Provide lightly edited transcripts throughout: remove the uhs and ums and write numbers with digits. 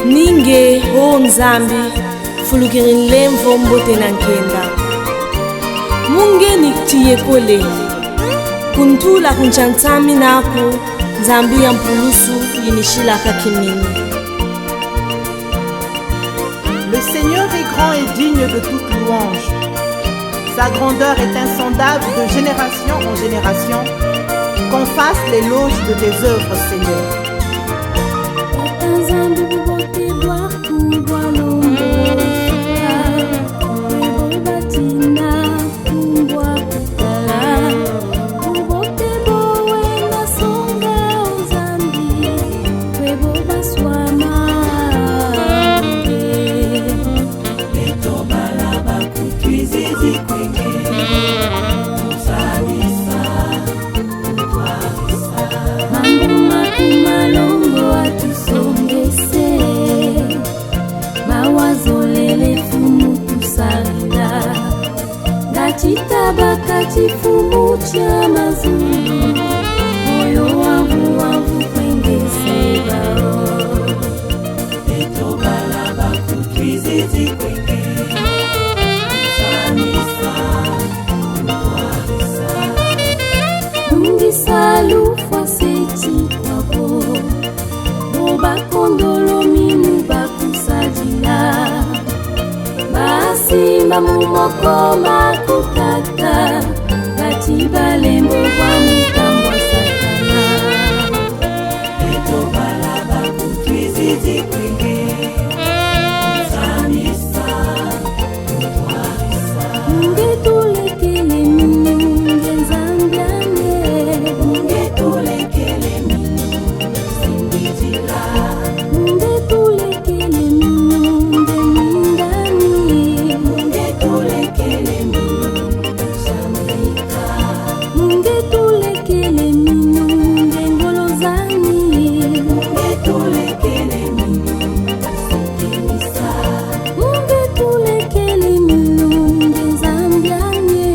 Ninge o Nzambi fulukirin lemvo mbote na nkenda munge niktiye kole kuntula kunchantami nako Nzambi ya mpulusu yinishilaka kimini. Le Seigneur est grand et digne de toute louange. Sa grandeur est insondable de génération en génération. Qu'on fasse l'éloge de tes œuvres, Seigneur. Bakati fumu cha mazuri moyo wangu wangu kwengeze bao eto balaba kutwiziti kwenge sanisa mtwalisa mungi salu faseti kwabo boba kondolo minu bakusajila basi mamumoko makukata batibale mwa mutambwa satana eto balaba kutwiziti kwenge sanisa mtwalisa munge tulekele minunge nzambyane munge tulekele minunge simbijila munge tulekele minunge mindani munge tulekele minunge shamika munge tulekele minunge ngolozani munge tulekele minunge sikinisa munge tulekele minunge zambyane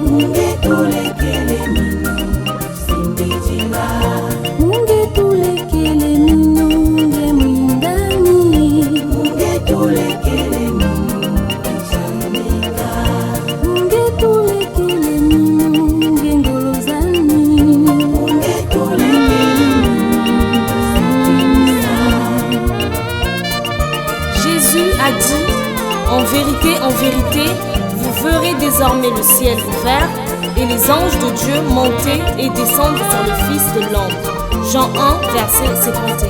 munge tulekele minunge simbijila munge tulekele minunge mwindani munge tulekele minunge shamika munge tulekele minunge ngolozani munge tulekele minunge Jésus a dit, en vérité, vous verrez désormais le ciel ouvert et les anges de Dieu monter et descendre sur le Fils de l'homme. Jean 1, verset 51.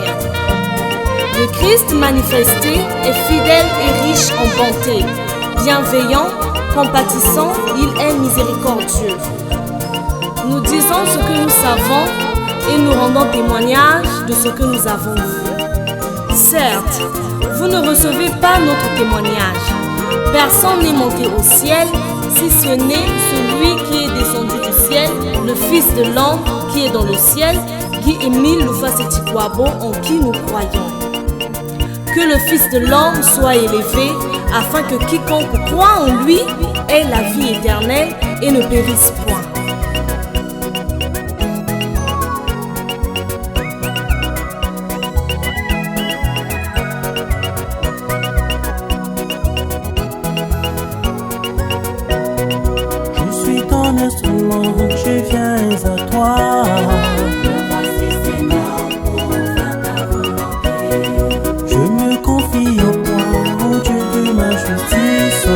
Le Christ manifesté est fidèle et riche en bonté, bienveillant, compatissant, il est miséricordieux. Nous disons ce que nous savons et nous rendons témoignage de ce que nous avons vu. Certes, vous ne recevez pas notre témoignage. Personne n'est monté au ciel, si ce n'est celui qui est descendu du ciel, le Fils de l'homme qui est dans le ciel, qui est mille Lufasetikwabo en qui nous croyons. Que le Fils de l'homme soit élevé, afin que quiconque croit en lui ait la vie éternelle et ne périsse point. Je suis ton instrument, je viens à toi. voici Seigneur pour faire ta volonté Je me confie en toi, ô Dieu de ma justice.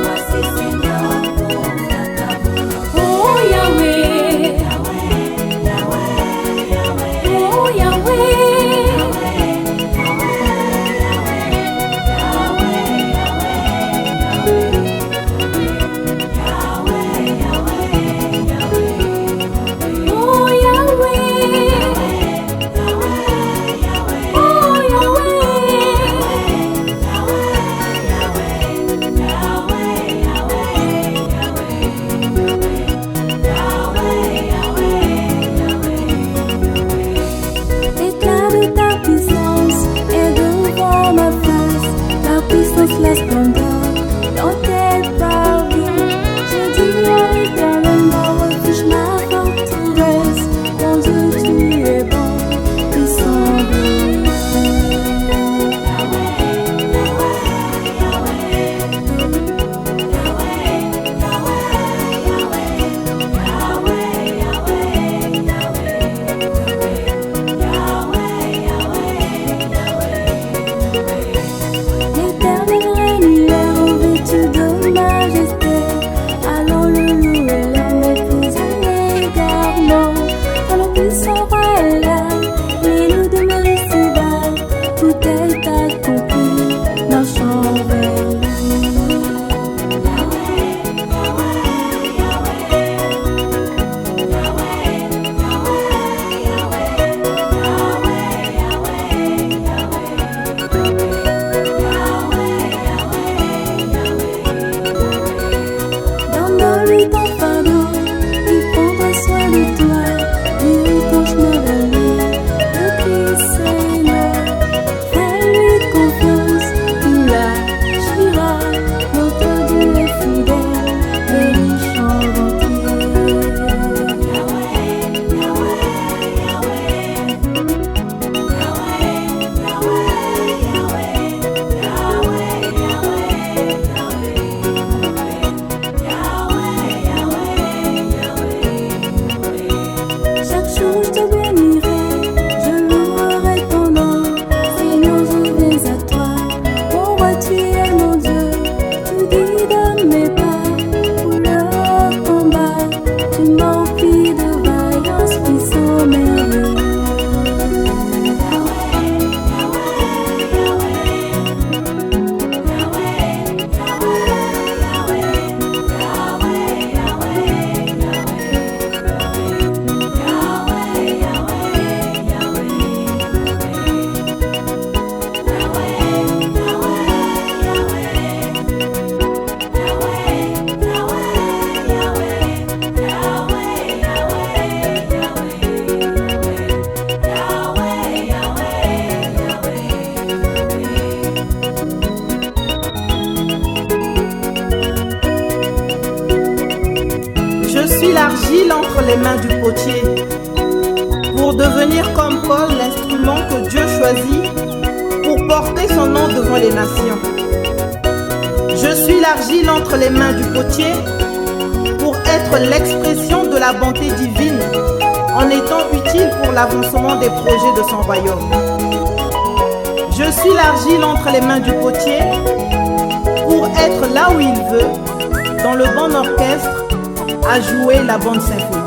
voici Seigneur pour faire ta volonté oh Yahweh Yahweh oh Yahweh entre les mains du potier pour devenir comme Paul l'instrument que Dieu choisit pour porter son nom devant les nations. Je suis l'argile entre les mains du potier pour être l'expression de la bonté divine en étant utile pour l'avancement des projets de son royaume. Je suis l'argile entre les mains du potier pour être là où il veut, dans le bon orchestre, à jouer la bonne symphonie.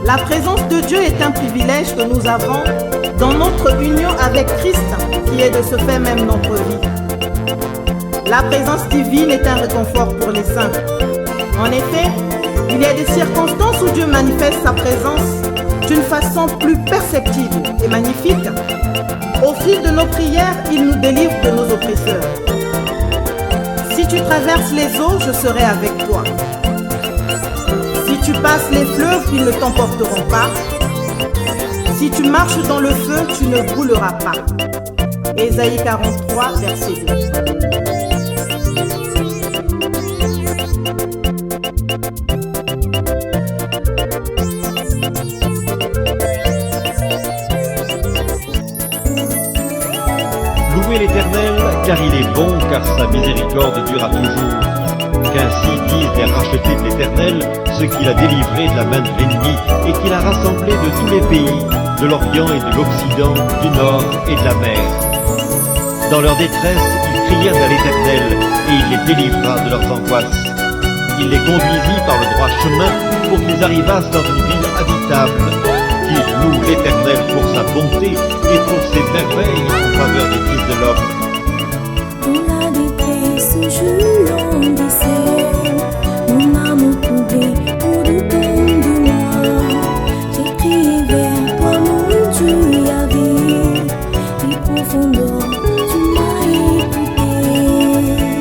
La présence de Dieu est un privilège que nous avons dans notre union avec Christ, qui est de ce fait même notre vie. La présence divine est un réconfort pour les saints. En effet, il y a des circonstances où Dieu manifeste sa présence d'une façon plus perceptible et magnifique. Au fil de nos prières, il nous délivre de nos oppresseurs. Si tu traverses les eaux, je serai avec toi. Si tu passes les fleuves, ils ne t'emporteront pas. Si tu marches dans le feu, tu ne brûleras pas. Ésaïe 43, verset 2. Louez l'Éternel, car il est bon, car sa miséricorde dure à toujours. Qu'ainsi disent les rachetés de l'Éternel, ceux qu'il a délivrés de la main de l'ennemi et qu'il a rassemblés de tous les pays, de l'Orient et de l'Occident, du Nord et de la mer. Dans leur détresse, ils crièrent à l'Éternel et il les délivra de leurs angoisses. Il les conduisit par le droit chemin pour qu'ils arrivassent dans une ville habitable. Qu'ils louent l'Éternel pour sa bonté et pour ses merveilles en faveur des fils de l'homme. Dans la détresse, je l'endessais, mon âme troublée au-dedans de moi. J'ai crié vers toi, mon Dieu, Yahvé, des profondeurs, tu m'as écouté.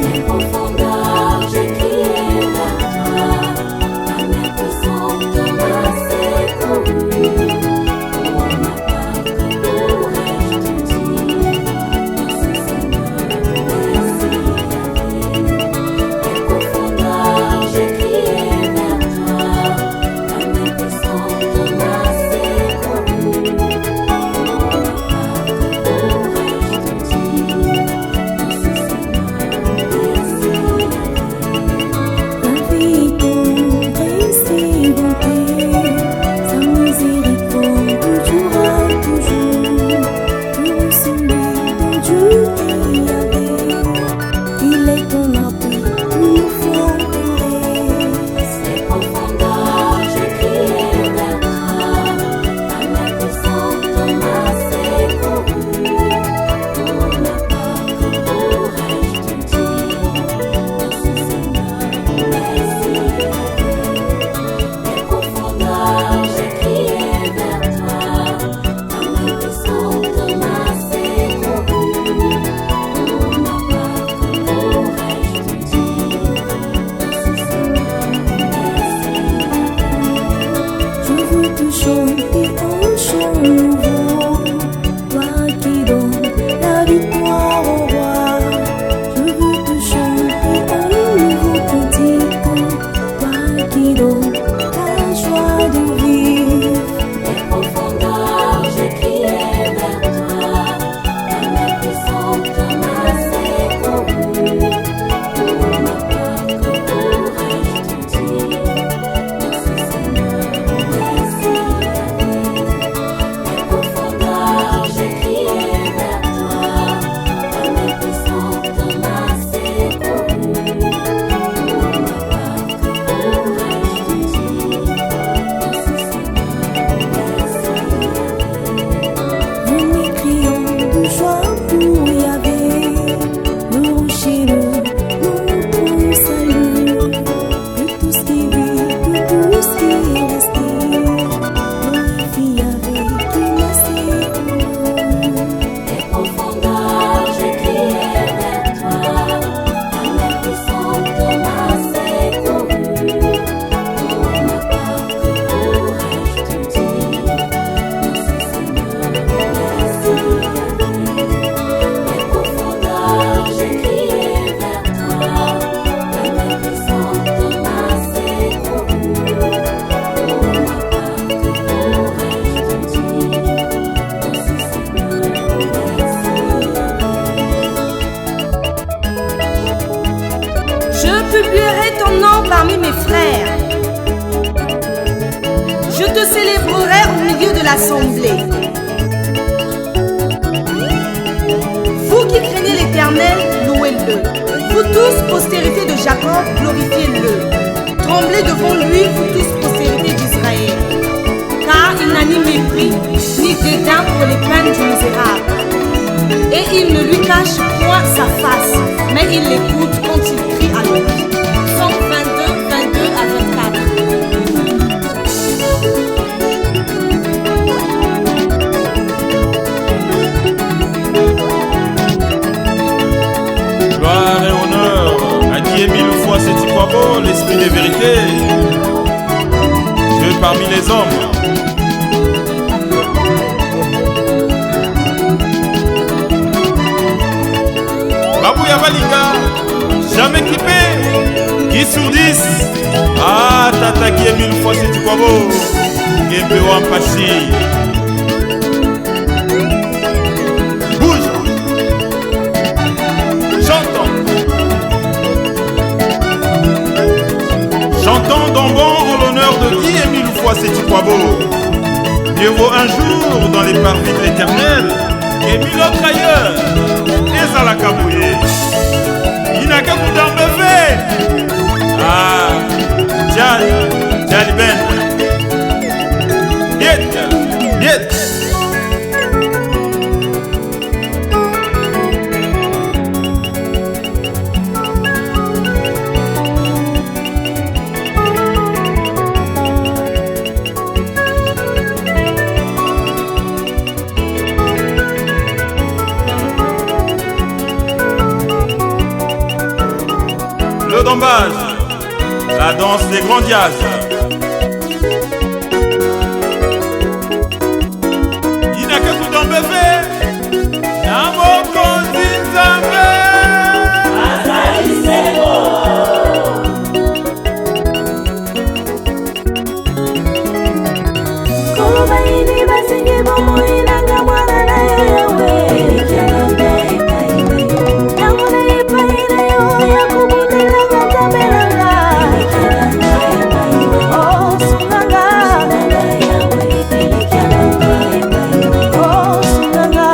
Des profondeurs, j'ai crié vers toi, ta main puissante m'a secouru. parmi mes frères. Je te célébrerai au milieu de l'assemblée. Vous qui craignez l'Éternel, louez-le. Vous tous, postérité de Jacob, glorifiez-le. Tremblez devant lui, vous tous, postérité d'Israël. plaida pour les peines du misérable. Et il ne lui cache point sa face, mais il l'écoute quand il crie à lui. Psaume 22, 22 à 24. Gloire et honneur à qui est mille fois cet Ikwabo, l'esprit de vérité, Dieu parmi les hommes. Babouya Balinga, jamais kippé, qui sur 10. Ah, tata qui est mille fois cet Ikwabo, Gembe Wampachi. Bouge, chantons. Chantons d'Ambon en l'honneur de qui est mille fois cet Ikwabo. Mieux vaut un jour dans les parvis de l'Éternel et mille autres ailleurs. Et à la cabouille. Il n'a qu'à vous d'embeuver. Ah, Djal Ben. Niet, niet. Le dombage, la danse des grands diaz. Il n'a qu'à tout d'embeuver. Namo Kondi Nzambe. Azali Sebo. Koloba ini basingi bomo inanga mwana na yewe. Yamuna ipaine yo yakubunela ngatamelanga. Oh sunanga. Oh sunanga.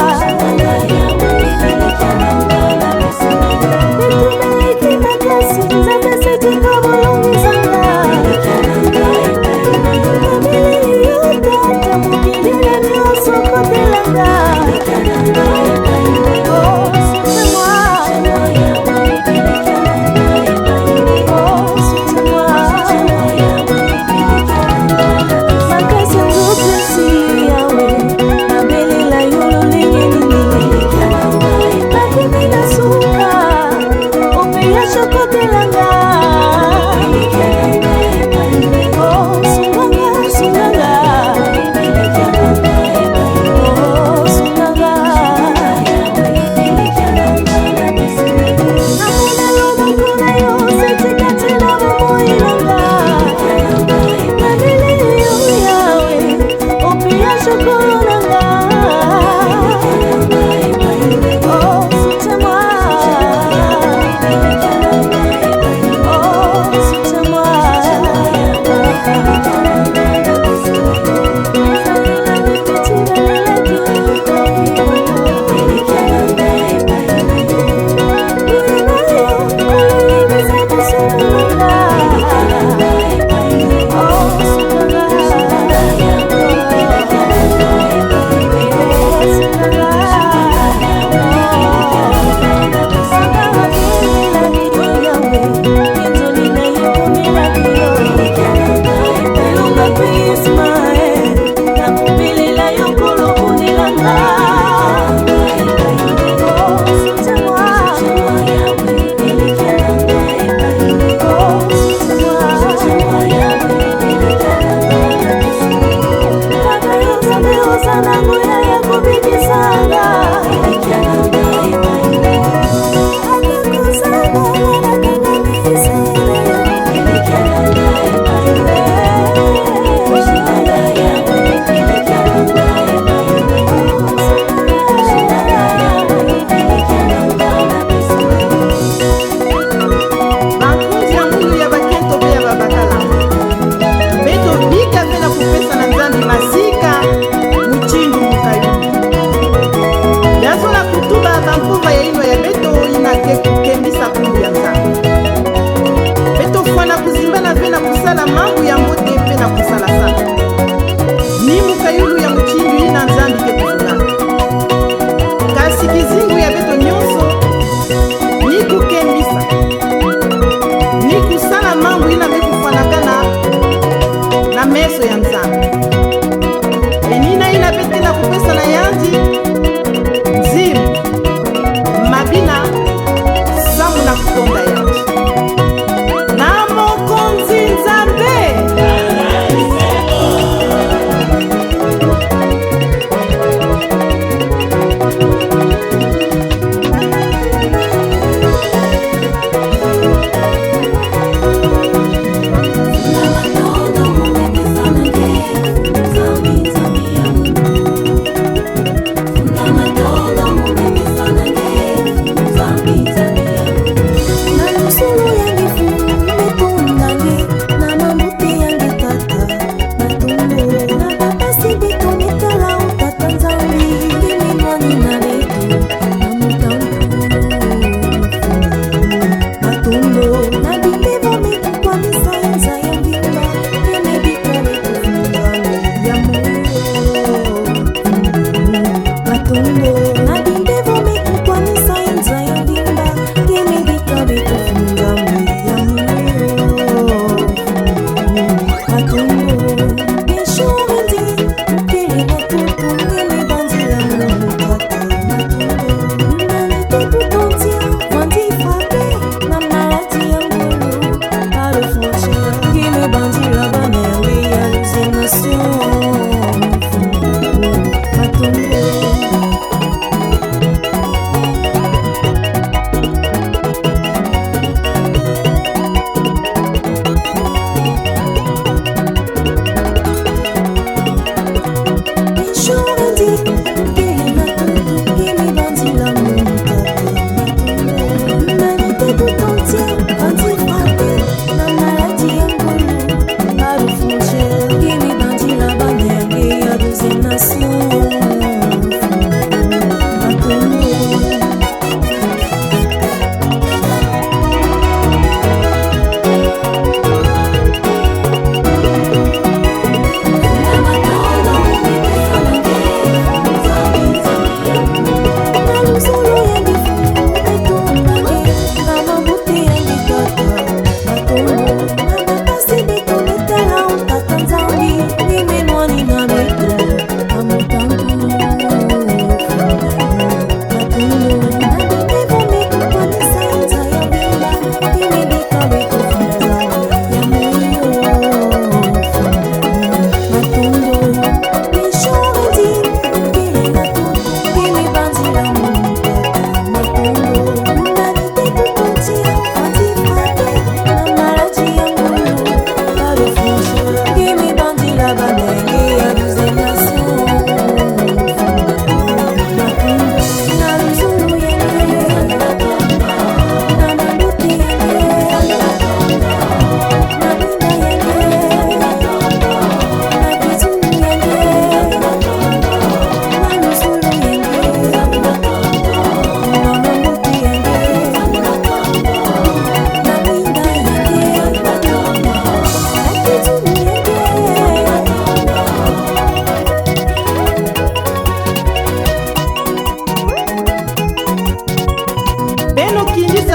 Nitumiliki na kasi nzambe setika bolongizanga. Mabili yotata mukilile nyonso kotelanga. Oh soutien-moi. Oh soutien-moi. Makasi nzopesi yawe nabelela yo lolenge nini. Nakomi na suka opeya shokotelanga. Oh sunganga sunganga. Oh sunganga. Namona loboko na yo setikatela momoilanga. Nabeleli yo yawe opeya shokolanga. Oh soutiens-moi. Oh mambo yango te mpe na kosala sana ni mokayulu ya motindi na nzambi meso ya nzambe enina ina petela kupesa na yandi nzimu mabina samu na kukonda yandi na mokonzi nzambe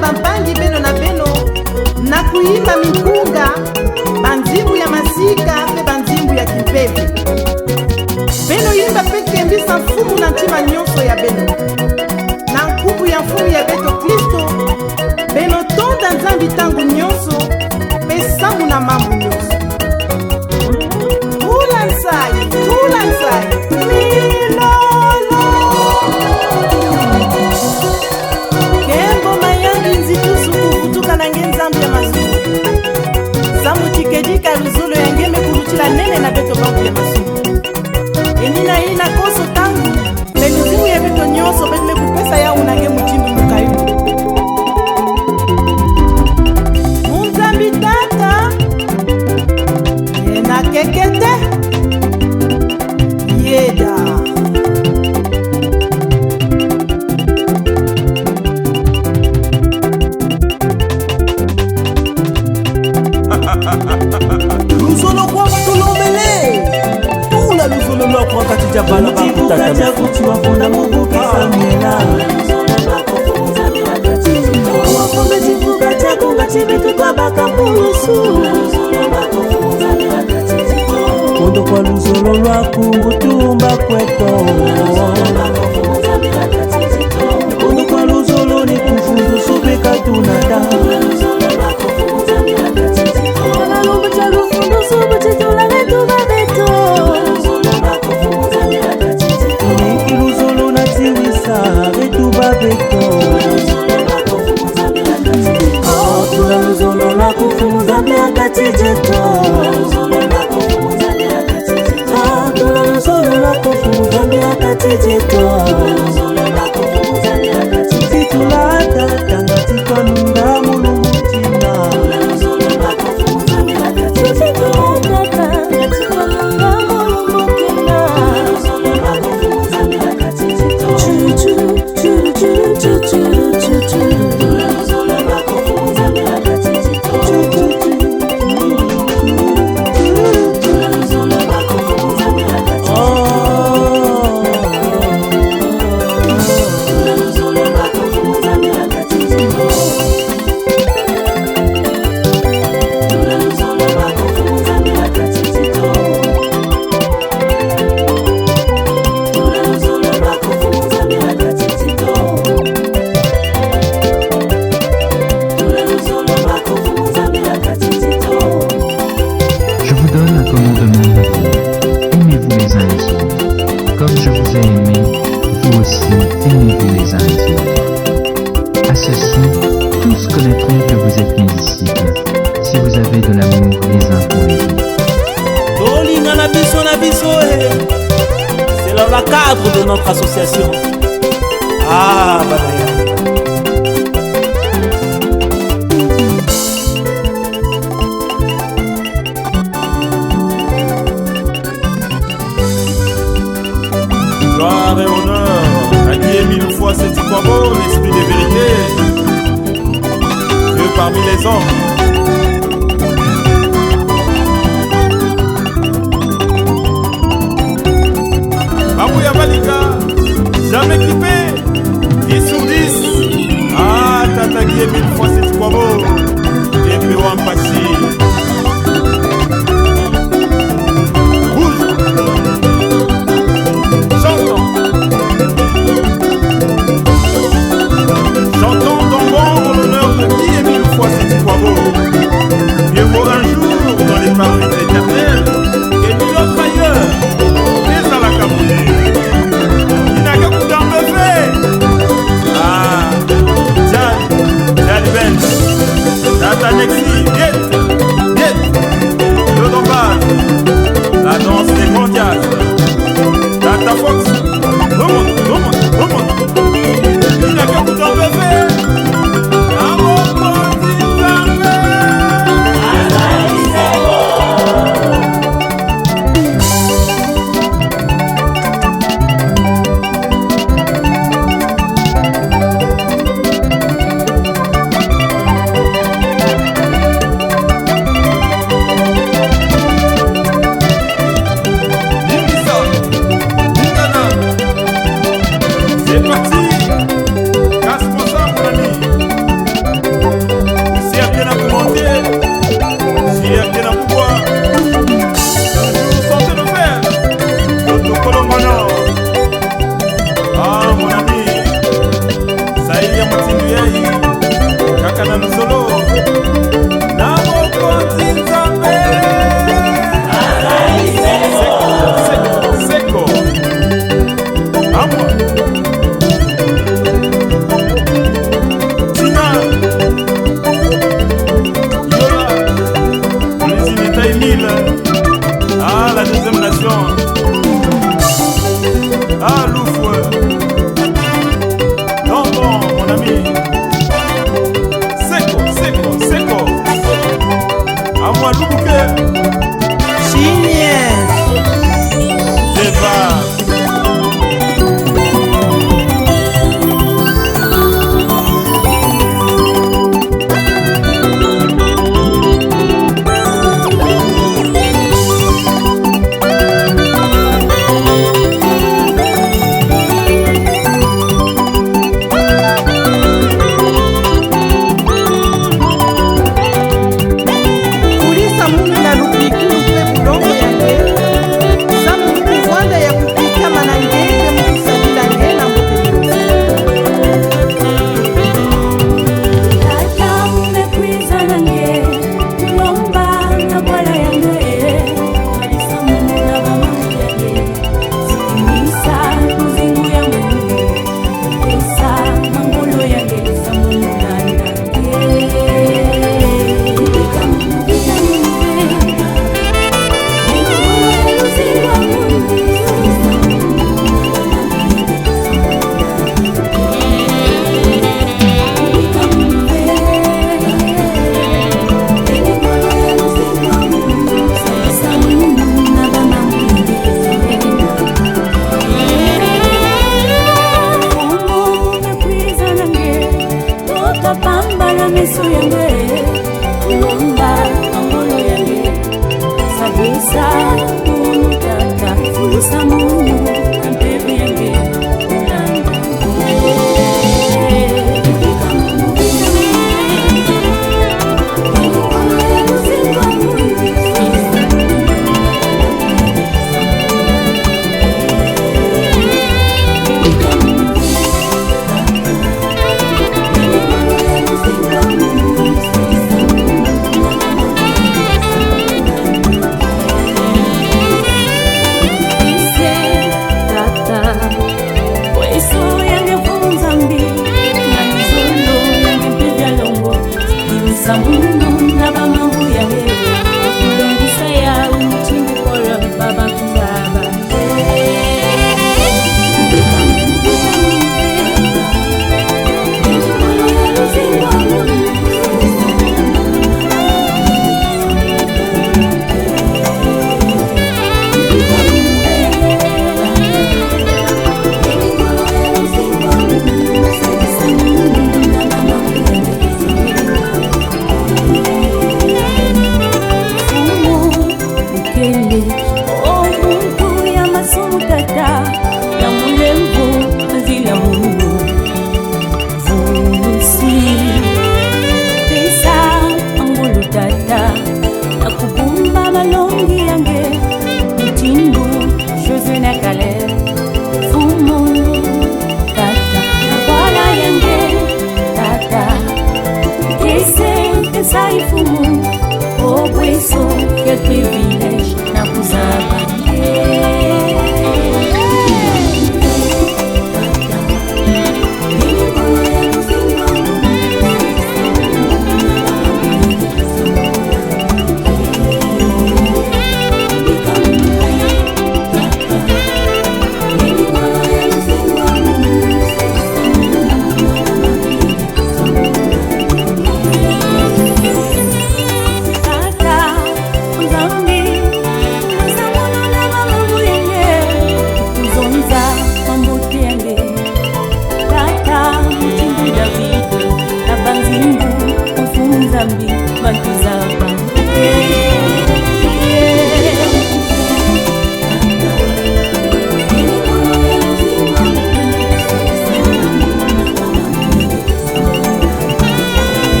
bampangi beno na beno na kuimba mikunga banzimbu ya masika pe banzimbu ya kimpevi beno yimba pe kembisa mfumu na ntima nyonso ya beno na nkubu ya mfumu ya beto Kristo beno tonda nzambi tangu nyonso pe samu na mambu nyonso tula nsai milolo kembo mayangi nzitusu kufutuka na nge nzambi ya mazulu samu chikedika luzulu ya ngeme kulutila nene na beto bangu ya mazulu enina ina koso tangu lelizimu ya beto nyonso betme kupesa ya unange mutindu mukayu munzambi tata yena kekete yeda luzolo kwa tulomele pula luzolo lokwa katija bala bakutata chakuti wafunda mubukisa mela wafunga chifuka chako ngachibitu kwa baka mulusu kungutumba kweto Kono kwa luzolo ni kufundu subeka tunata Niki luzolo na tiwisa retuba beto Tula luzolo la kufunza miaka tijeto Tula luzolo la kufunza miaka tijeto Titula tatanga tikanunda mulumutina De notre association. Ah, Badaya. Gloire et honneur à Dieu mille fois c'est du beau, l'esprit de vérité. Dieu parmi les hommes. Abouya Malika, jamais équipé, 10 sur 10. Ah, Tata Guy mille fois c'est du beau, et puis on passe. Chantons dans l'honneur de qui est mille fois c'est du beau. Mieux vaut un jour dans les parvis de l'Éternel et mille autres ailleurs. Et à la Cameroun. Il n'a qu'à coup d'en lever. Ah, Jan Ben, Tata Nexi, Viet, le dommage, la danse des mondiales. Tata Fox, remonte. Il n'a qu'à coup d'en lever.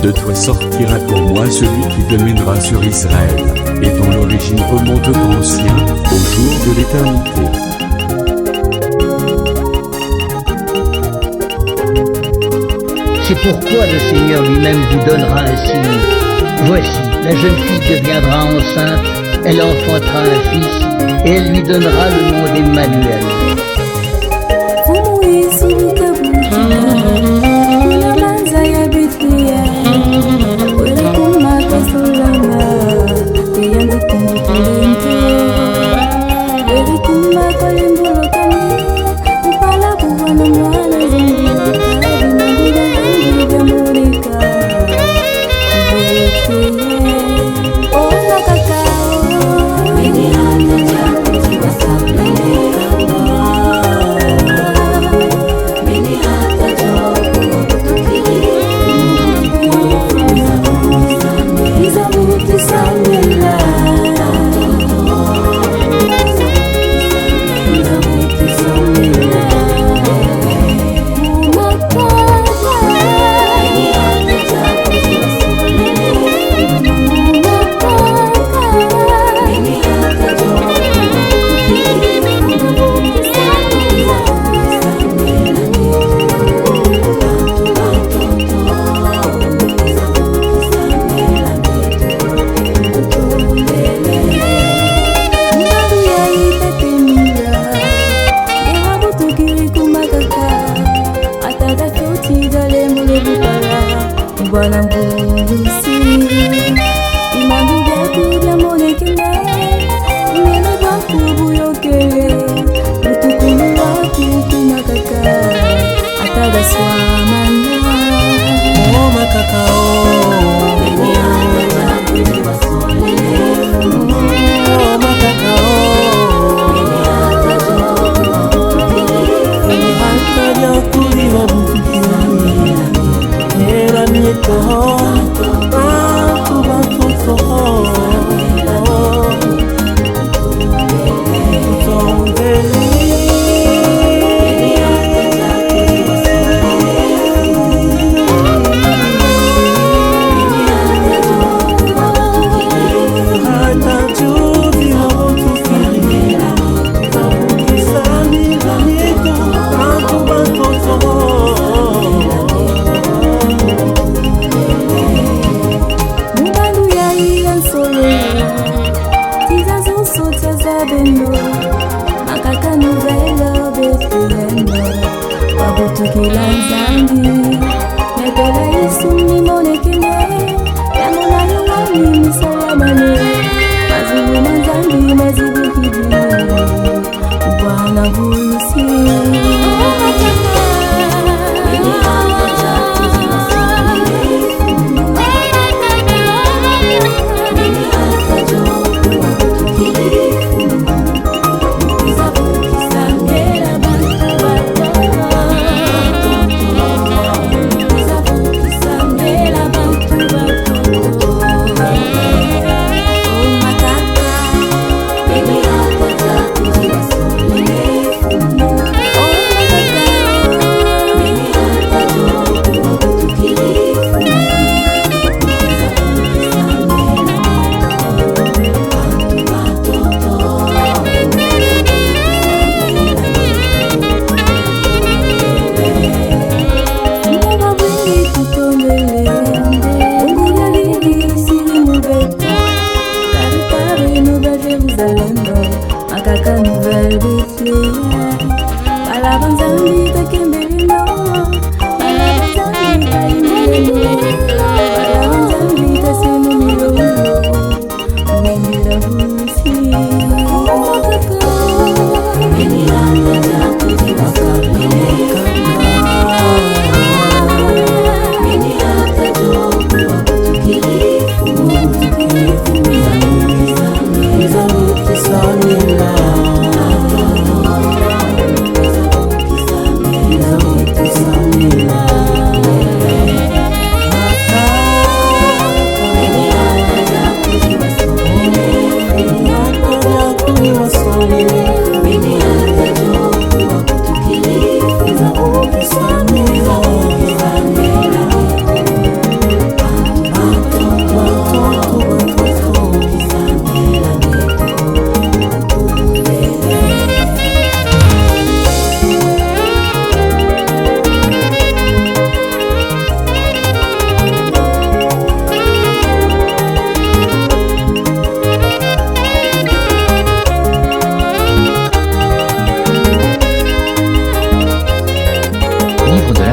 De toi sortira pour moi celui qui te mènera sur Israël, et dont l'origine remonte aux anciens, au jour de l'éternité. C'est pourquoi le Seigneur lui-même vous donnera un signe. Voici, la jeune fille deviendra enceinte, elle enfantera un fils, et elle lui donnera le nom d'Emmanuel. Oh,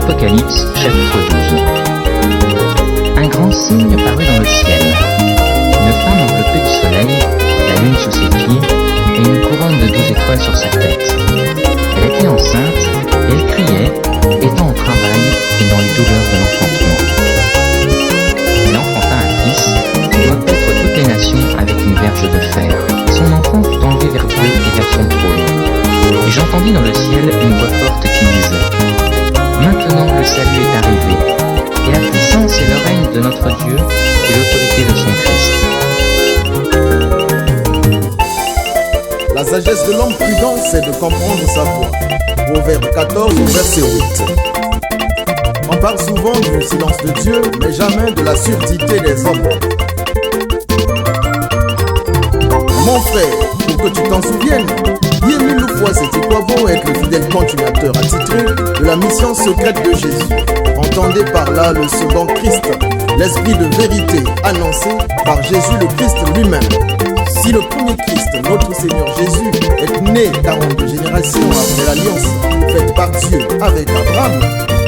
Apocalypse, chapitre 12. Un grand signe parut dans le ciel. Une femme enveloppée du soleil, la lune sous ses pieds, et une couronne de 12 étoiles sur sa tête. Elle était enceinte, et elle criait, étant au travail et dans les douleurs de l'enfantement. Elle enfanta un fils, qui doit paître toutes les nations avec une verge de fer. Son enfant fut enlevé vers Dieu et vers son trône. Et j'entendis dans le ciel une voix forte qui disait: Maintenant le salut est arrivé, et la puissance et le règne de notre Dieu et l'autorité de son Christ. La sagesse de l'homme prudent, c'est de comprendre sa voix. Proverbe 14, verset 8. On parle souvent du silence de Dieu, mais jamais de la surdité des hommes. Mon frère, pour que tu t'en souviennes, Yémi Loufoua Seti-Kwabo est le fidèle continuateur attitré de la mission secrète de Jésus. Entendez par là le second Christ, l'esprit de vérité annoncé par Jésus le Christ lui-même. Si le premier Christ, notre Seigneur Jésus, est né 42 générations après l'alliance faite par Dieu avec Abraham,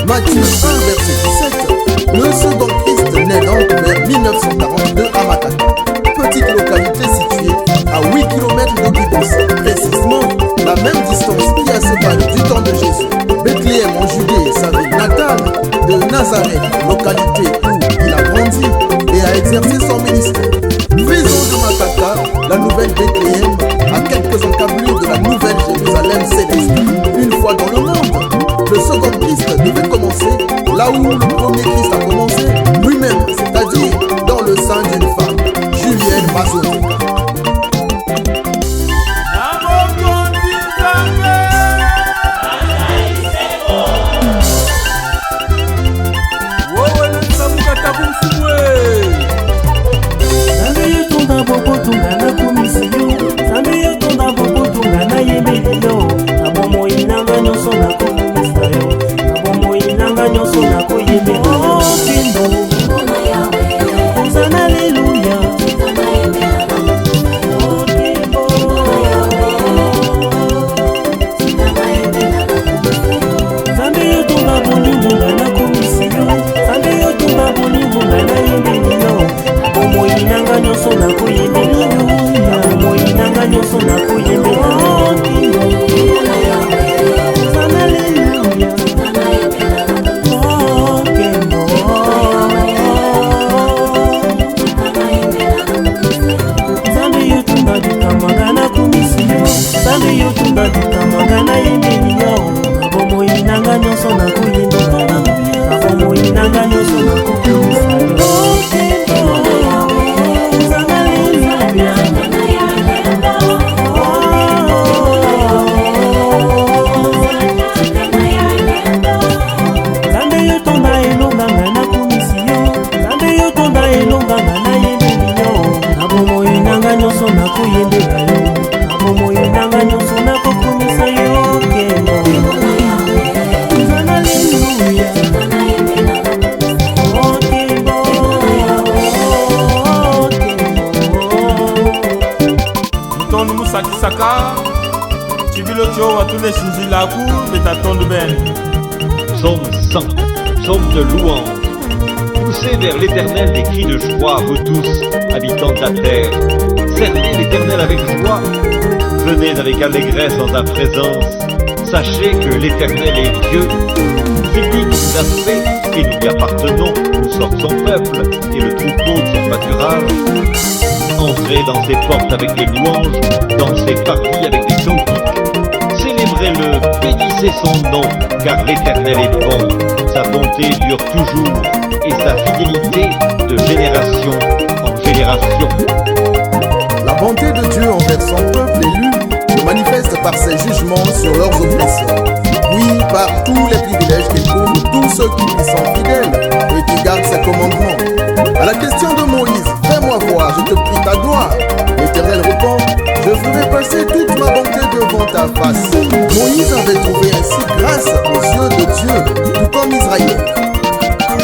Matthieu 1 verset 17, le second Christ naît donc vers 1942 à Mataka, petite localité située à 8 km de Bibousse, précisément la même distance qui a séparé du temps de Jésus Bethléem en Judée, sa ville natale, de Nazareth, localité où il a grandi et a exercé son ministère. Faisons de Mataka la nouvelle Bethléem, à quelques encablures de la nouvelle Jérusalem céleste. Une fois dans le monde, le second Christ devait commencer là où le premier Christ a commencé lui-même. bazonga. Psaume 100, psaume de louange. Poussez vers l'Éternel des cris de joie, vous tous, habitants de la terre. Servez l'Éternel avec joie. Venez avec allégresse en sa présence. Sachez que l'Éternel est Dieu. C'est lui qui nous a fait et nous lui appartenons. Nous sommes son peuple et le troupeau de son pâturage. Entrez dans ses portes avec des louanges, dans ses parvis avec des cantiques. Célébrez-le, bénissez son nom, car l'Éternel est bon. Sa bonté dure toujours, et sa fidélité de génération en génération. La bonté de Dieu envers son peuple élu se manifeste par ses jugements sur leurs oppresseurs. Oui, par tous les privilèges qu'il donne tous ceux qui lui sont fidèles et qui gardent ses commandements. À la question de Moïse, fais-moi voir, je te prie ta gloire. L'Éternel répond, je ferai passer toute ma bonté devant ta face. Moïse avait trouvé ainsi grâce aux yeux de Dieu, tout comme Israël.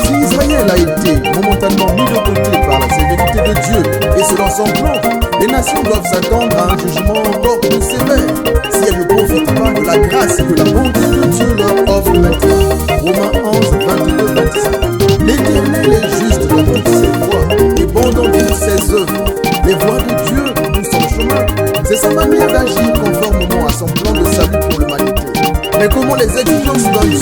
Si Israël a été momentanément mis de côté par la sévérité de Dieu et selon son plan, les nations doivent s'attendre à un jugement encore plus sévère si elles ne profitent pas de la grâce que la bonté de Dieu leur offre maintenant. Romains 11, 22-25. L'Éternel est juste dans toutes ses voies et bon dans toutes ses œuvres. Les voies de Dieu nous son chemin. C'est sa manière d'agir conformément à son plan de salut pour l'humanité. Mais comment les exigences d'un Dieu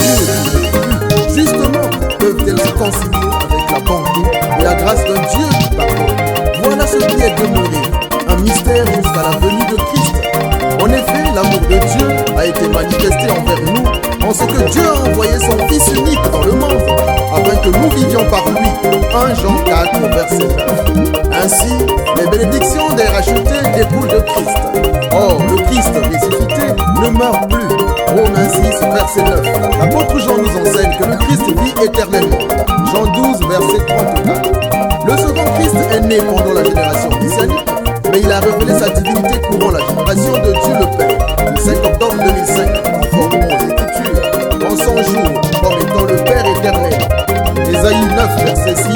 justement peuvent-elles se concilier avec la bonté et la grâce d'un Dieu qui pardonne? Voilà ce qui est demeuré, un mystère jusqu'à la venue de Christ. En effet, l'amour de Dieu a été manifesté envers nous en ce que Dieu a envoyé son Fils unique dans le monde afin que nous vivions par lui. 1 Jean 4, verset 9. Ainsi, les bénédictions des rachetés découlent de Christ. Or, le Christ ressuscité ne meurt plus. Romains 6, verset 9. L'apôtre Jean nous enseigne que le Christ vit éternellement. Jean 12, verset 34. Le second Christ est né pendant la génération messianique, mais il a révélé sa divinité courant la génération de Dieu le Père, le 5 octobre 2005, conformément aux Écritures, en son jour, comme étant le Père éternel. Ésaïe 9, verset 6,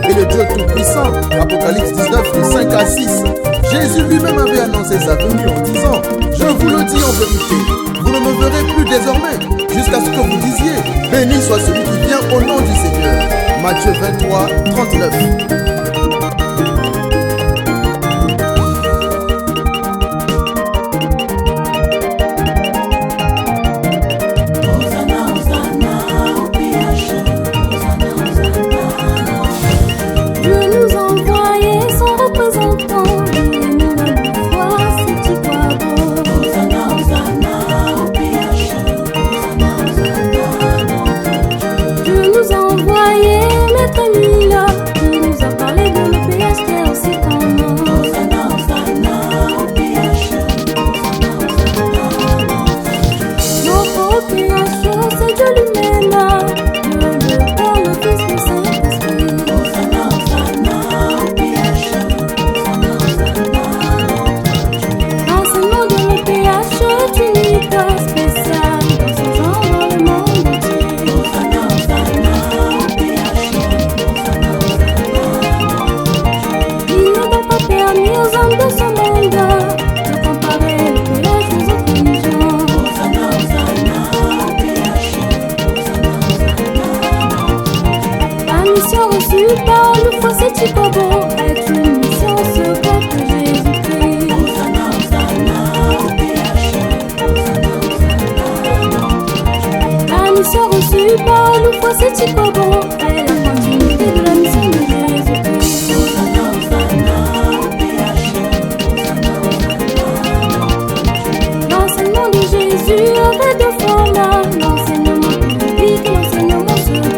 et le Dieu Tout-Puissant, Apocalypse 19, de 5 à 6. Jésus lui-même avait annoncé sa venue en disant, je vous le dis en vérité, vous ne me verrez plus désormais, jusqu'à ce que vous disiez, béni soit celui qui vient au nom du Seigneur. Matthieu 23, 39. Dieu nous a envoyé, maître Mila, reçu par le foi, c'est pas beau, est une mission secrète de Jésus-Christ. La mission reçue par le foi, c'est pas beau, est la continuité de la mission de Jésus-Christ. L'enseignement de Jésus avait deux formats, l'enseignement public et l'enseignement secret.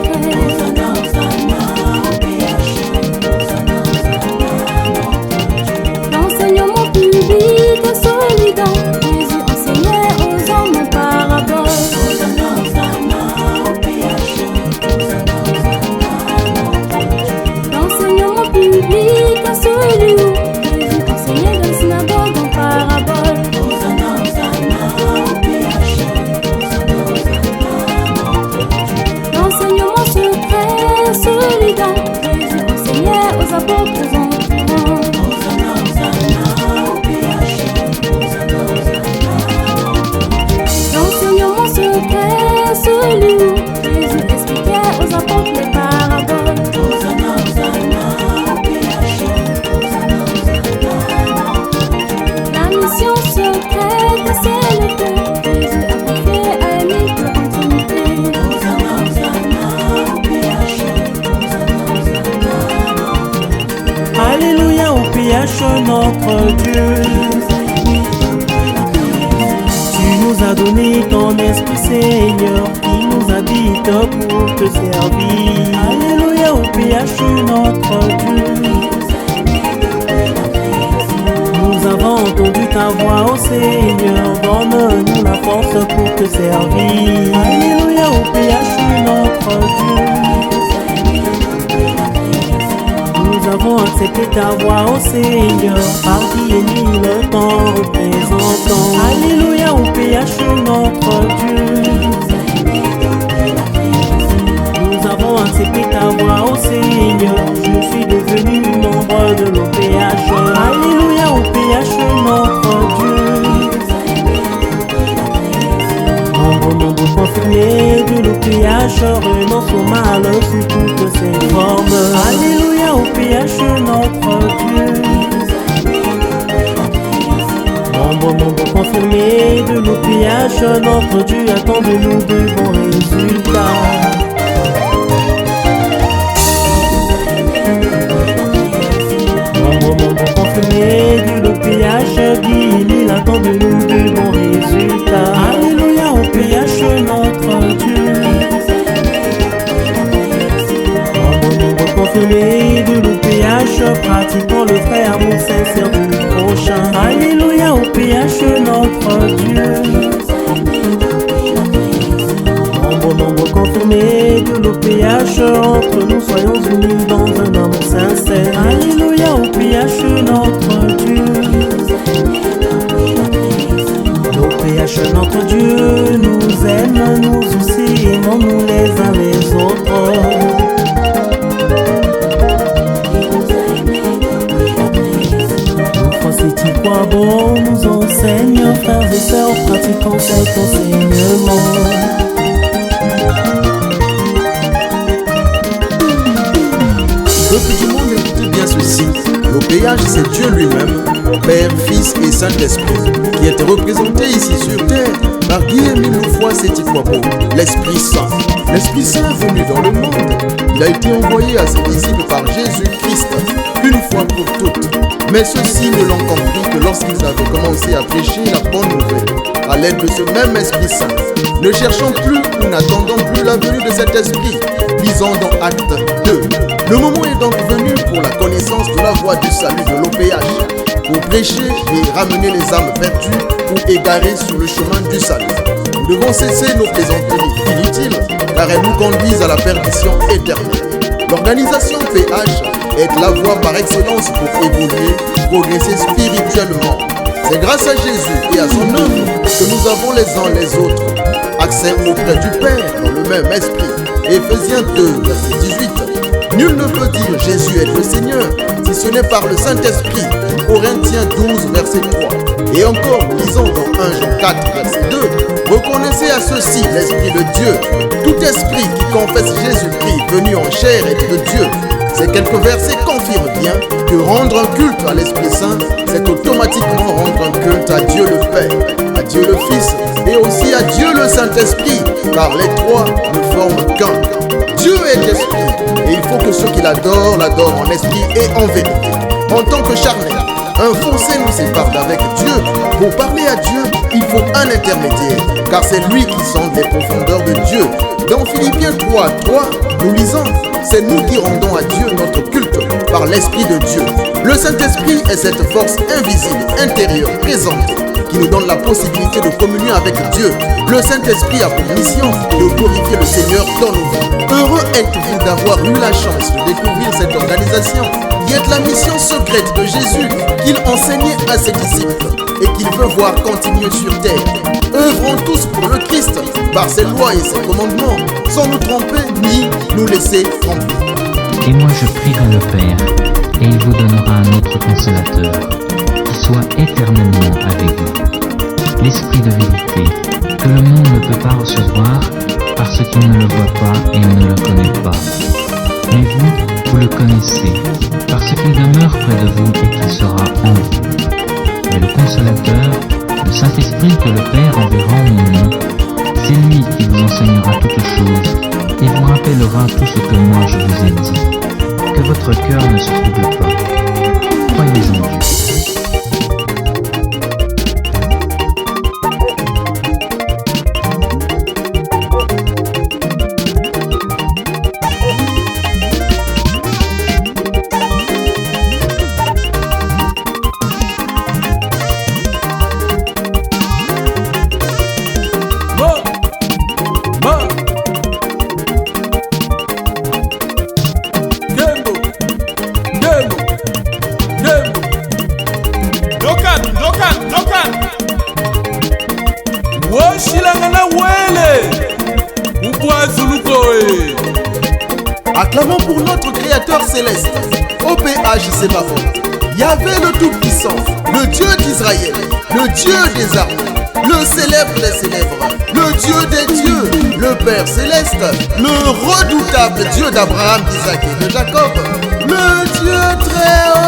L'enseignement public est solide, Jésus enseignait aux hommes en parabole. L'enseignement public est solide, Jésus enseignait dans la synagogue en parabole. L'enseignement secret est solide, Jésus enseignait aux apôtres entourants. L'enseignement secret est solide, Jésus expliquait aux apôtres les paraboles. La mission secrète est celle que Jésus a confiée à Émile pour continuité. Alléluia au PH notre Dieu. Tu nous as donné ton esprit Seigneur qui nous habite pour te servir. Alléluia au PH notre Dieu. Nous avons entendu ta voix, ô Seigneur, donne-nous la force pour te servir. Alléluia au PH notre Dieu. Nous avons accepté ta voix, ô Seigneur, par qui est mis le temps représentant. Alléluia au PH notre Dieu. Nous avons accepté ta voix, ô Seigneur, je suis devenu membre de l'OPH. Alléluia au PH notre Dieu. Membre confirmé de l'OPH, renonce au mal sous toutes ses formes. Alléluia au PH notre Dieu. Membre confirmé de l'OPH, notre Dieu attend de nous de bons résultats. Membre confirmé de l'OPH, il attend de nous de bons résultats. Alléluia au PH notre Dieu. Membre confirmé de l'OPH, pratiquant le vrai amour sincère du prochain. Alléluia au PH notre Dieu. Membre confirmé de l'OPH, entre nous soyons unis dans un amour sincère. Alléluia au PH notre Dieu. L'OPH notre Dieu nous aime, nous aussi aimons-nous les uns les autres. C'est quoi bon nous enseigne, frères et sœurs, pratiquant cet enseignement. Peuple du monde, écoutez bien ceci. L'OPH, c'est Dieu lui-même, Père, Fils et Saint-Esprit, qui est représenté ici sur terre par Guy-Émile Loufois Sétiquabo, l'Esprit Saint. L'Esprit Saint est venu dans le monde. Il a été envoyé à ses disciples par Jésus-Christ, une fois pour toutes. Mais ceux-ci ne l'ont compris que lorsqu'ils avaient commencé à prêcher la bonne nouvelle, à l'aide de ce même Esprit Saint. Ne cherchons plus ou n'attendons plus la venue de cet Esprit. Lisons dans Acte 2. Le moment est donc venu pour la connaissance de la voie du salut de l'OPH, pour prêcher et ramener les âmes perdues ou égarées sur le chemin du salut. Nous devons cesser nos plaisanteries inutiles, car elles nous conduisent à la perdition éternelle. L'organisation PH est la voie par excellence pour évoluer, progresser spirituellement. C'est grâce à Jésus et à son œuvre que nous avons les uns les autres accès auprès du Père dans le même esprit. Éphésiens 2, verset 18. Nul ne peut dire Jésus est le Seigneur conditionné par le Saint-Esprit. Corinthiens 12, verset 3. Et encore, nous lisons dans 1 Jean 4, verset 2. Reconnaissez à ceci l'Esprit de Dieu. Tout esprit qui confesse Jésus-Christ venu en chair est de Dieu. Ces quelques versets confirment bien que rendre un culte à l'Esprit Saint, c'est automatiquement rendre un culte à Dieu le Père, à Dieu le Fils et aussi à Dieu le Saint-Esprit, car les trois ne forment qu'un. Dieu est esprit et il faut que ceux qui l'adorent en esprit et en vérité. En tant que charnel, un fossé nous sépare d'avec Dieu. Pour parler à Dieu, il faut un intermédiaire, car c'est lui qui sonde les profondeurs de Dieu. Dans Philippiens 3, 3, nous lisons: c'est nous qui rendons à Dieu notre culte par l'Esprit de Dieu. Le Saint-Esprit est cette force invisible, intérieure, présente, qui nous donne la possibilité de communier avec Dieu. Le Saint-Esprit a pour mission de glorifier le Seigneur dans nos vies. Heureux êtes-vous d'avoir eu la chance de découvrir cette organisation qui est la mission secrète de Jésus qu'il enseignait à ses disciples et qu'il veut voir continuer sur terre. Œuvrons tous pour le Christ par ses lois et ses commandements, sans nous tromper ni nous laisser tromper. Et moi je prierai le Père, et il vous donnera un autre consolateur, qui soit éternellement avec vous. L'Esprit de vérité, que le monde ne peut pas recevoir, parce qu'il ne le voit pas et ne le connaît pas. Mais vous, vous le connaissez, parce qu'il demeure près de vous et qu'il sera en vous. Mais le consolateur, le Saint-Esprit que le Père enverra en mon nom, c'est lui qui vous enseignera toutes choses et vous rappellera tout ce que moi je vous ai dit. Que votre cœur ne se trouble pas. Croyez en Dieu. Acclamons pour notre Créateur céleste, OPH Sébaphon, Yahvé le Tout-Puissant, le Dieu d'Israël, le Dieu des armées, le célèbre des célèbres, le Dieu des dieux, le Père céleste, le redoutable Dieu d'Abraham, d'Isaac et de Jacob, le Dieu très haut.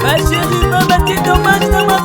Ma chérie, maman, t'es dommage, maman.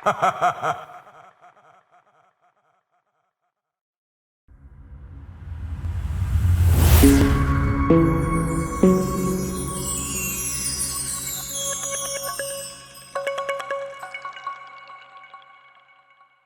Ha ha ha ha!